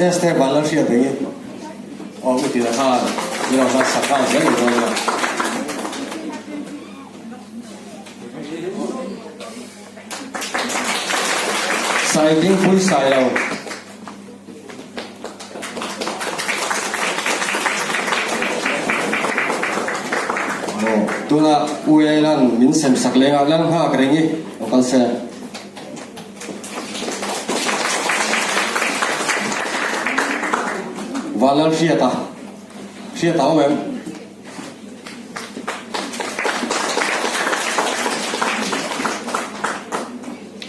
Este valor siya tingin. O ko tinahan. Yung sa sakal siya ito na. Siding full sayaw. Tu na uya lang minsan saklenga lang ha krengi. O kansa valor siya ta mem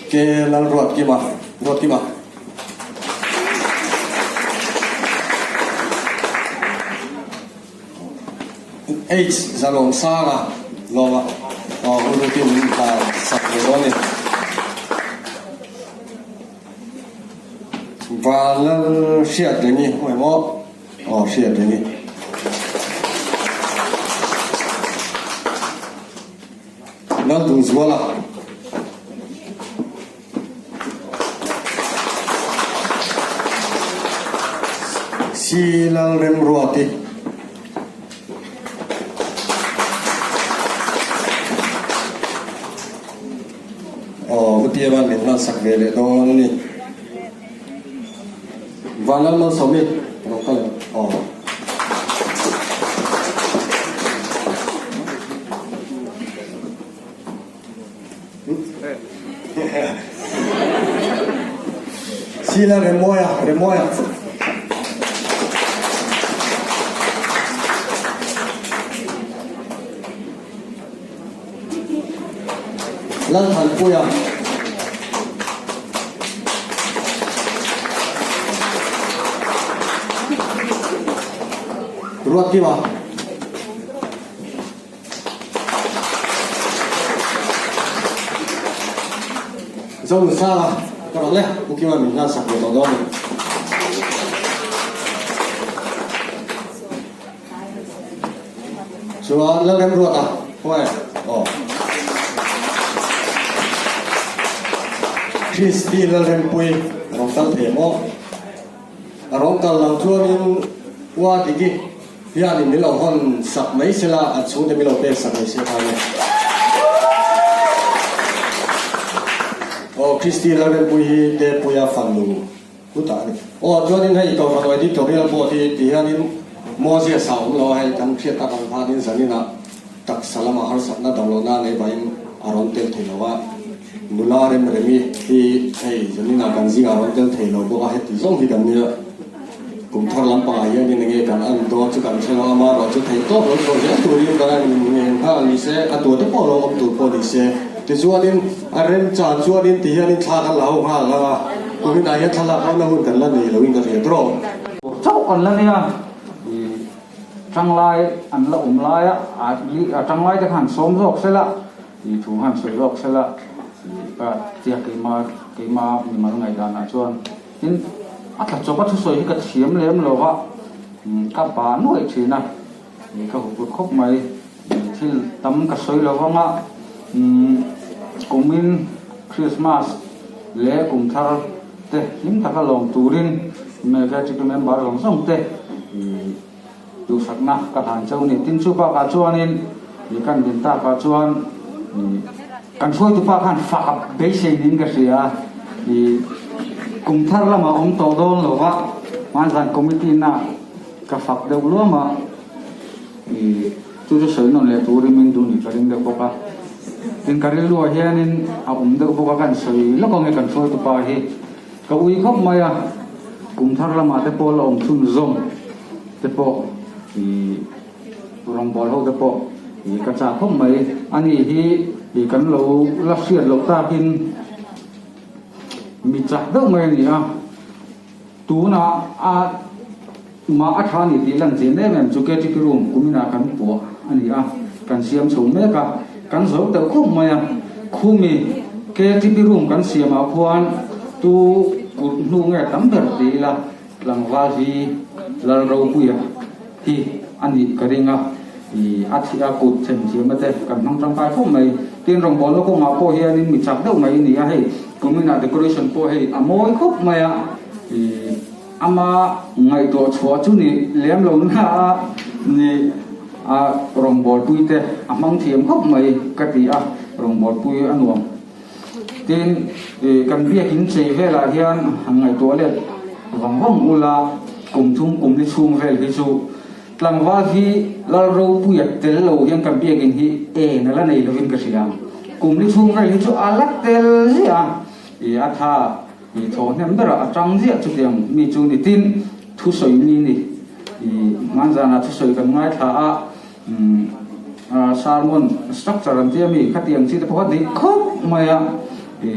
ke lang ruat ki ma H zalong sara loma o urutin ta sakroni valor siya dengi mo o siya dengi nan tu zuala silang rem ruati o butia ban nan sakvele don ni valor no somi lokal o sila remoya lan han puya ruat ki ma trong xa các bạn lẽ cũng kêu mình là sạc được đó chúa lâu em ruột à không phải Christy lâu em bùi rong tal thể mò rong tal lâu chúa nên qua thì cái hiện thì mình lâu hơn sạc mấy xe là xuống thì mình lâu bé sạc mấy xe thay Christy lâu em bùi để bùi à phản lù cú ta này chúa nên hay cầu phản lù đi cầu đi là bộ thì hiện thì mua xe sáu lo hay căn thiết ta bằng pha đến giờ này là tak salam har sapna dawlona nei bain aron tel theilowa nula rem remi hi ei janina ganji aron tel theilo bo ha ti zong hi kan ni kum thar lam pa ya ni nge kan an do chu kan chelo ama ro chu thei to ro ro ya tu ri kan ni ha ni se a tu te po ro om tu po ni se te chuanin a rem cha chuanin ti hianin thla kan lau ha la ko ni na ya thla ka na hun kan la ni lo in ka the tro chau kon la nia trăng lai ăn là lai á trăng lai thì hẳn xóm rọc sẽ là thì chúng hẳn sợi rọc sẽ là và tiệc cái mà mình ngày đàn là chuan nên ắt là cho bắt sợi cái xiêm lên rồi vợ các bạn nói chuyện này thì các hộp khóc mày thì tắm cái sợi rồi vâng ạ cùng mình Christmas lễ cùng thar thế những thằng lòng turin mấy cái chuyện mình bảo lòng sống thế tu sakna ka than chau ni tin chu pa ka chuanin ni kan din ta ka chuan ni kan soi tu pa khan fa be se nin ka sia ni kum thar lama om to don lo wa man san committee na ka fak de lo ma ni chu soi non le tu ri min du ni ka ring de ko ka tin ka ri lu hianin a de ko ka kan soi lo ko nge kan soi tu pa hi ka ui khop ma ya kum thar lama te po lo om thun zom te po thì rong bol ho depo thì cái cha không mấy anh ấy thì cắn lâu lắc xiết lâu ta kinh mi chặt đâu mấy nhỉ tú na mà thà thì lần前đấy mình chụp cái room cũng là cắn bùa anh ấy cắn xiêm sống mấy cả cắn dấu đâu không mấy khu mi cái room cắn xiêm mà khoan tu cụt nu nghe tắm bể thì là làm va gì là râu bụi thì anh ấy cái riêng thì ắt sẽ cột thành chiếm mất đấy cần nông trong cái không mấy tiền rồng bò nó cũng ngáo po here nên mình chắc đâu mấy nỉ hay cũng mình là decoration po hay mỗi khúc mấy thì ama ngày tuổi chúa chú nỉ lém lồng ha nỉ rồng bò tui thế mang thiếm khúc mấy cái gì rồng bò tui ăn uống tiền cần biết kín chế về là hiện hàng ngày tuổi lên vòng vòng ula cùng đi xuống về cái số lang va hi la ro puyat tel lo yang kam pia gen hi na la nei lovin ka siam kum ni chung rai chu alak tel zia i atha i tho nem dara atang zia chu tiang mi chu ni tin thu soi mi ni i manjana thu soi kan ngai tha salmon structure an tia mi khatiang chi te pho ni khop maya i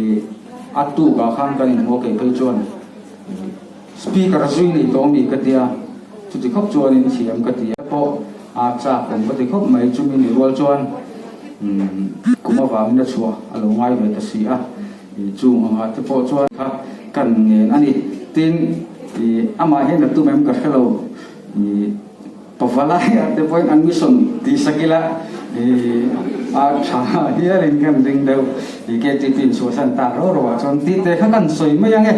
atu ka khang kan mo ke pe chon speaker zui ni to mi ka tia chu ti khop chuan in thiam ka tia po cha kom ka ti khop mai chu mi ni rol chuan kuma wa min chua alo ngai ve ta si a chu nga te po chuan kha kan nge ani tin ama he na tu mem ka hello pavala ya te point admission ti sakila cha here in kan ding deu ke ti tin so san ta ro ro chon ti te kha kan soi mai yang e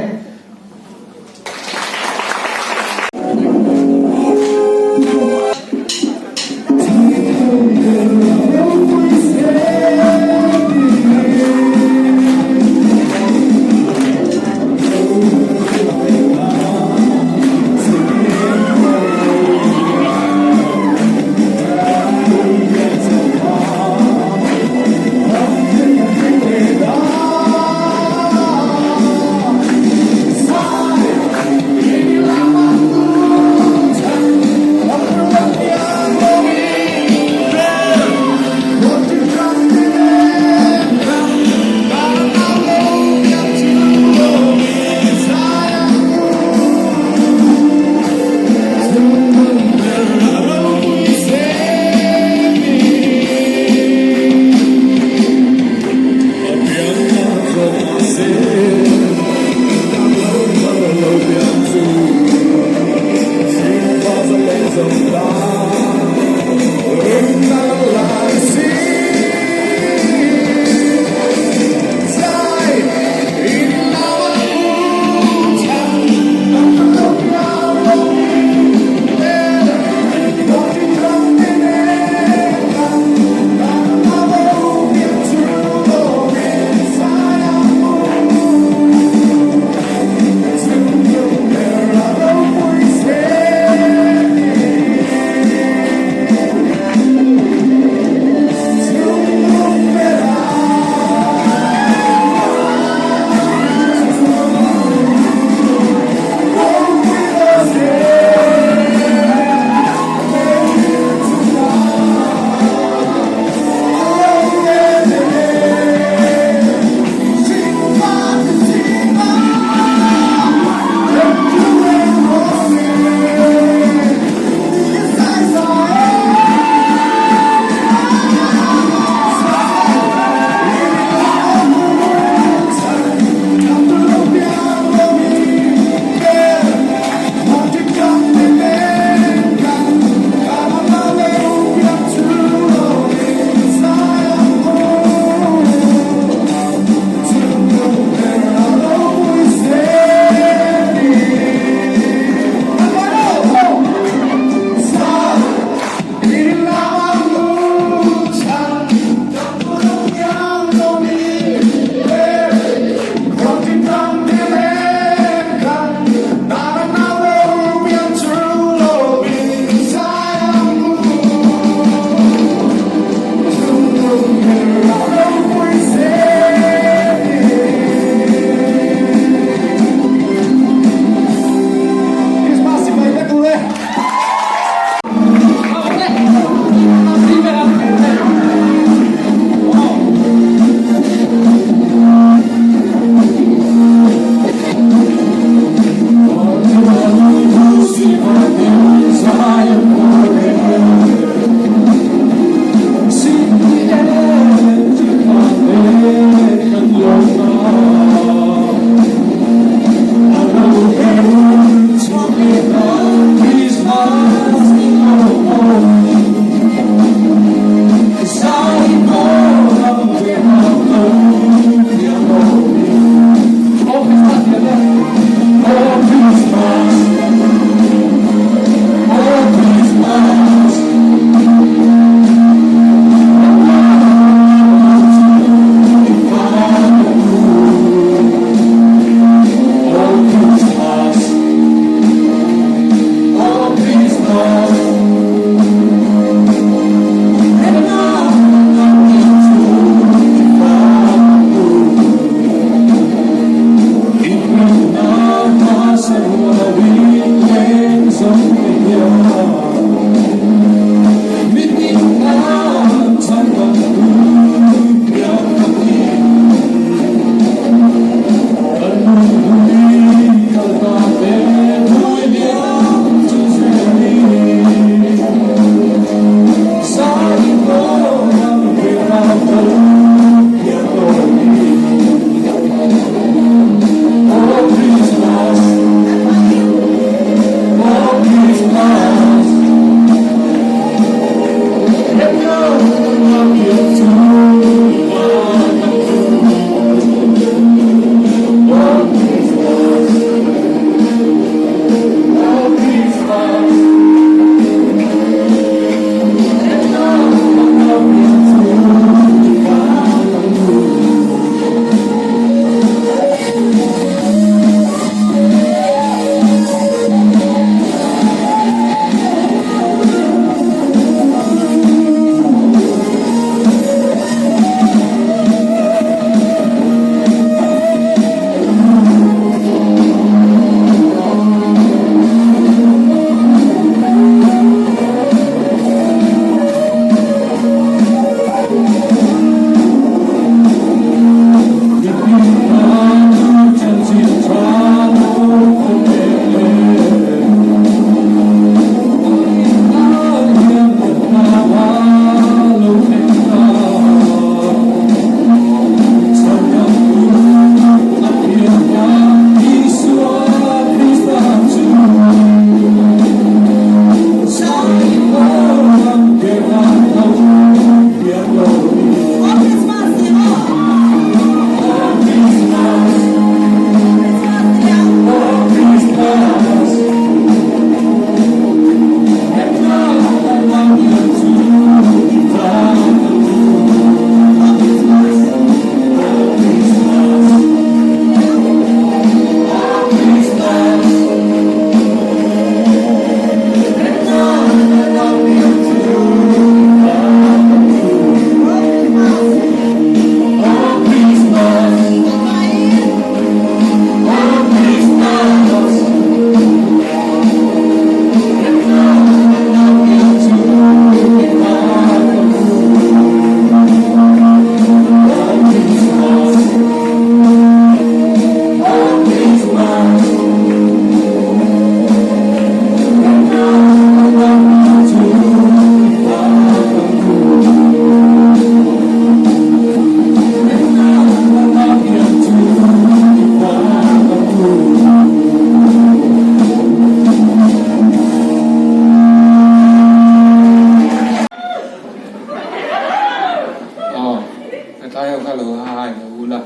tayo kalau hai na ula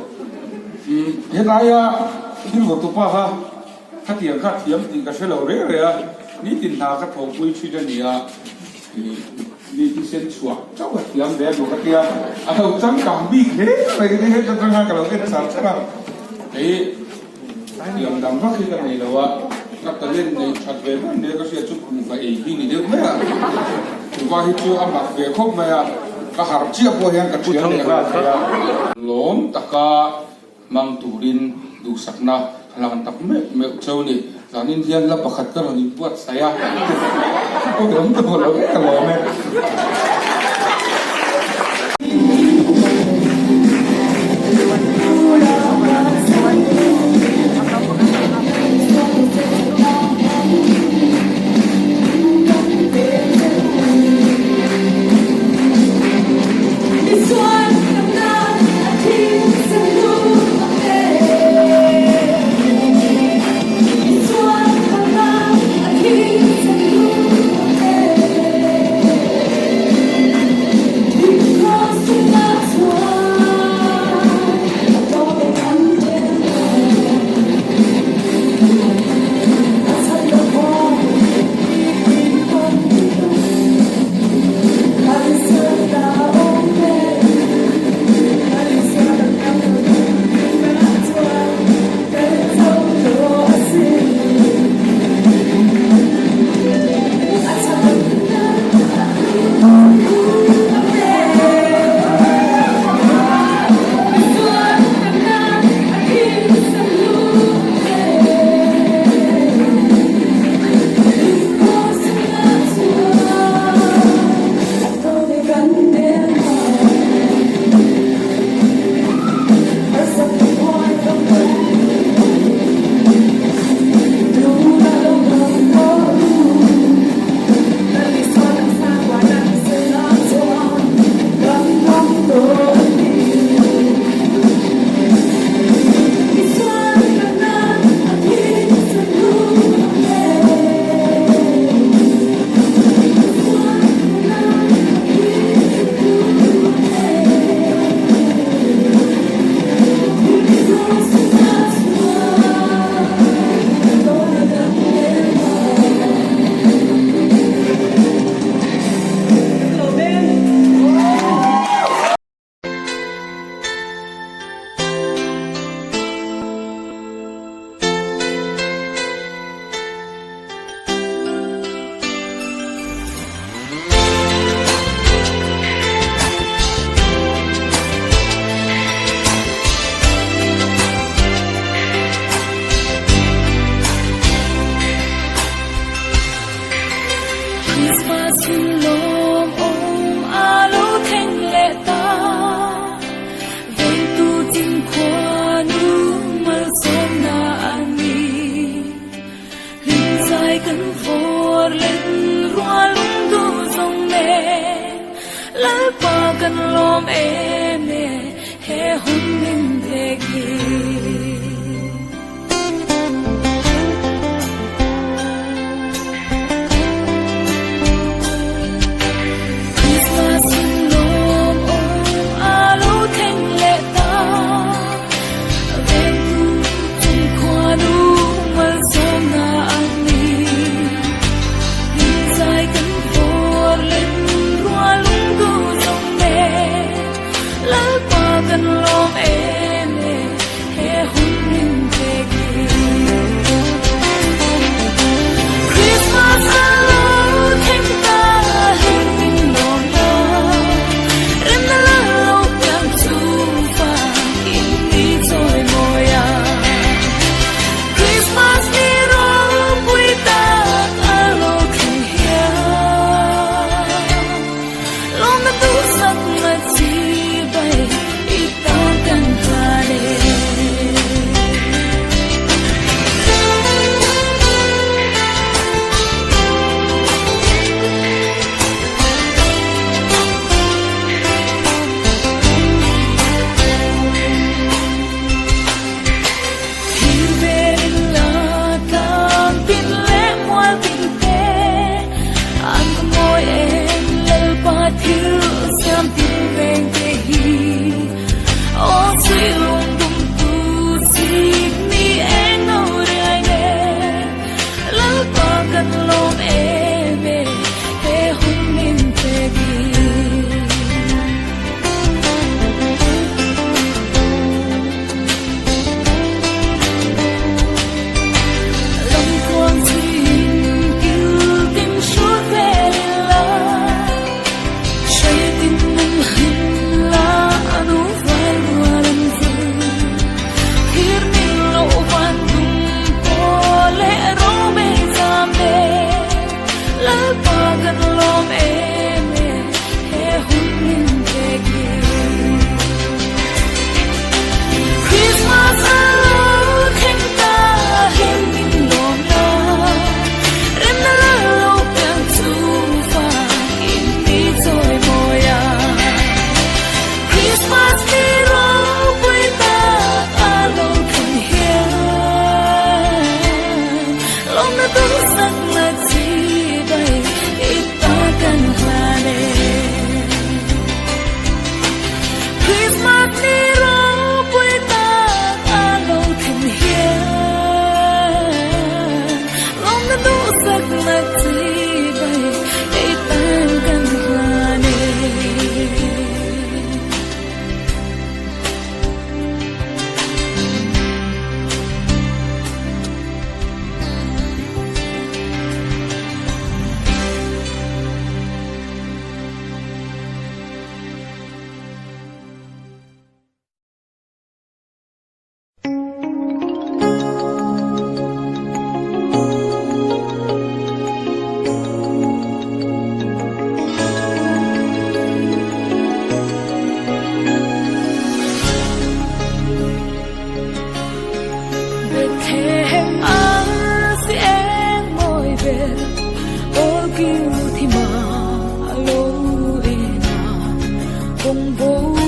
hiện nay khi một tụ pa ha khát tiệm thì cái sẽ lâu rồi à ní tin thà khát thầu quý truy đến nhà đi đi xem chuột cháu cái tiệm để được cái tiệm à thầu chấm cầm bi thế này cái hết cho thằng cái lâu cái sản xuất à thì tiệm đằng bắc khi cái này là các tờ lên này chặt về nó nếu có sẽ chụp phải đi này được mấy à qua hết chưa ăn mặc về không mấy à cái hạt chia bôi hàng cái chuyện này là lốm taka mang turin du sakna halang tak me châu ni zanin hian la pakhat ka ni puat saya ko dom to lo ka lo me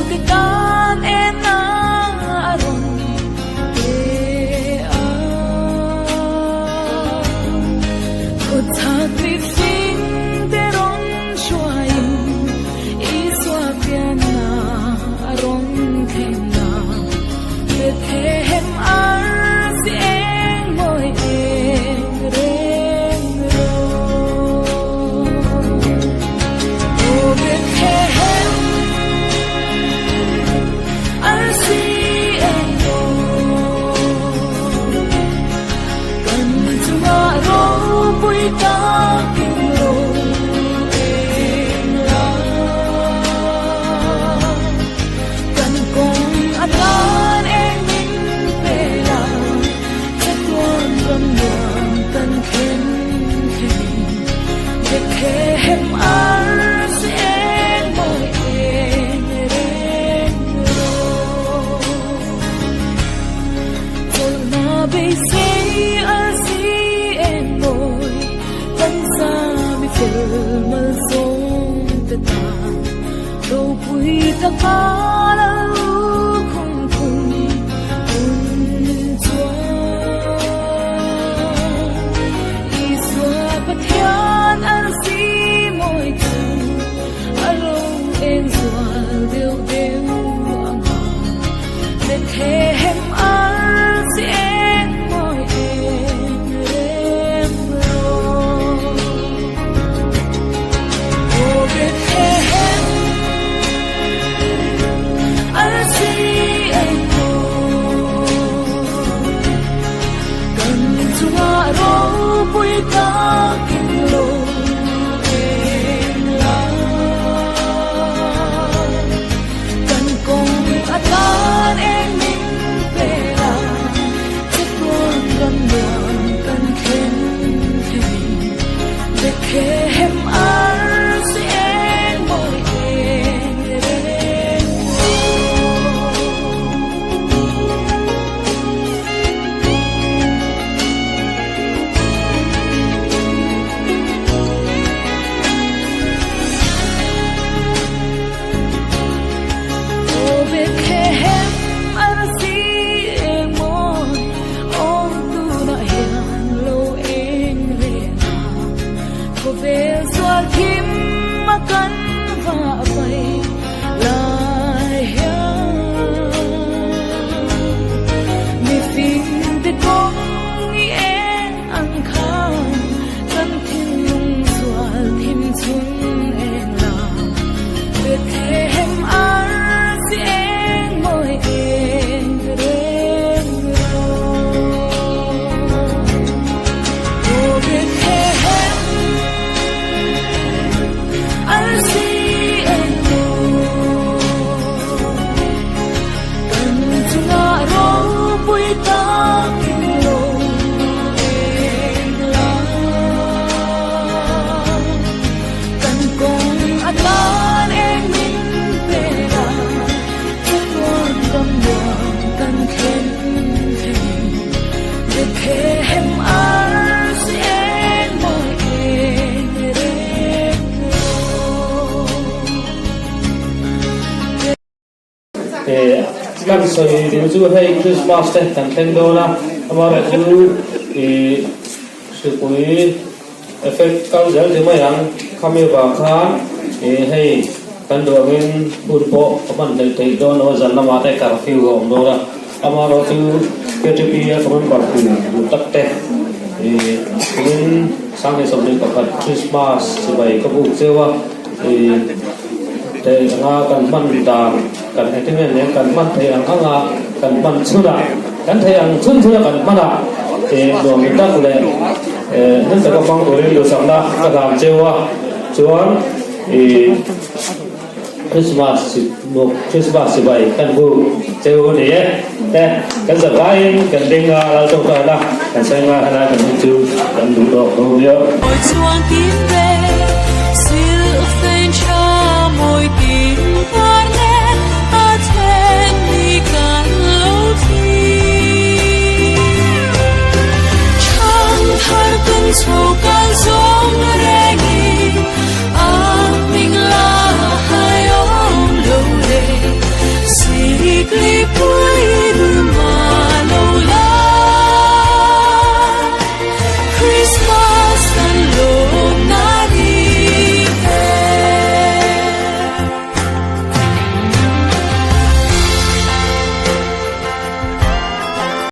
kitan ena aron Kutak mi fin deron shuayin iswapian na aron kena Bethehem ar si eng moy eng reng ro O Bethehem ar si eng Kan tunga ro bui ta king ro eng la Kan kong atan eng min pela Chất tuan râm luang kan khen khen Bethehem ar si eng moy eng reng ro Tol na bay say ar si eng moy Kan sa mi phil mal song ta ta Đâu bui ta ka la lu khung khung un chua Iswa pathian ar si moy tu Arong en zual deu deu ang ha Bethehem ar si eng moy eng rem ro O Bethehem ar si eng moy Kan tunga ro bui ta king lo eng la Kan kong atan eng min pela Chất tuan râm luang kan khen khen Bethehem ar si eng moy eng reng O Bethehem ar si eng moy Ong tu na hian lo eng reng Ko vel sual kim makan va vai lai hian Mi fin te kong ni eng ang khan Kan thin lung sual thim chun eng la Bethehem ar si eng moy eng reng ro O Bethehem ar si eng moy Kan tunga ro bui ta king lo eng la Kan kong atan eng min pela Chất tuan râm luang kan khen khen Bethehem ar si eng moy eng reng Kan soi điều chú hay Christmas tết kan ten do na amara chú sự quý effect cao dở thì mấy anh kami ba khan hay kan do men purpo apan te do no zan na ma te curfew gom do na amara chú KTP kaman ba ku tak te men sang he somni ka Christmas sebai ka bu sewa te nga kan man da kan he timen ne kan man the ang anga kan man chuna kan the ang chun chuna kan mana te do mi tak le nên ta có phong của điều sống đó ta làm chewa chuan Christmas bảy kan bu cheu ni te kan sa vai kan ding la trong ta la kan sai ma hana kan chu kan du do do yo Ôi chuông tím